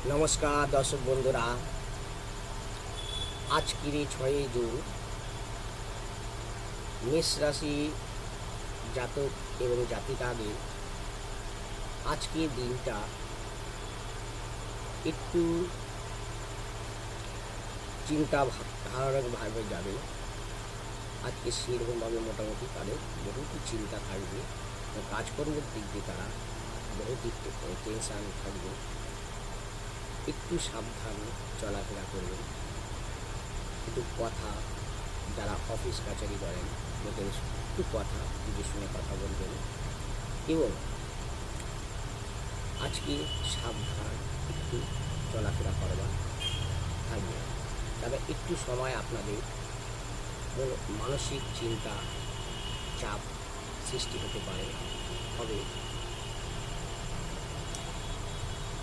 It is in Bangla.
নমস্কার দর্শক বন্ধুরা, আজকের 6 জুন মেষ রাশি জাতক এবং জাতিকাদের আজকের দিনটা একটু চিন্তা ধারণাভাবে যাবে। আজকে সেরকমভাবে মোটামুটি তাদের বহু চিন্তা থাকবে, কাজকর্মের দিক দিয়ে তারা বহুত টেনশান থাকবে। একটু সাবধানে চলাফেরা করবেন, একটু কথা, যারা অফিস কাছারি করেন ওদের একটু কথা বুঝে শুনে কথা বলবেন এবং আজকে সাবধান একটু চলাফেরা করবার থাকবে। তবে একটু সময় আপনাদের মানসিক চিন্তা চাপ সৃষ্টি হতে পারে, তবে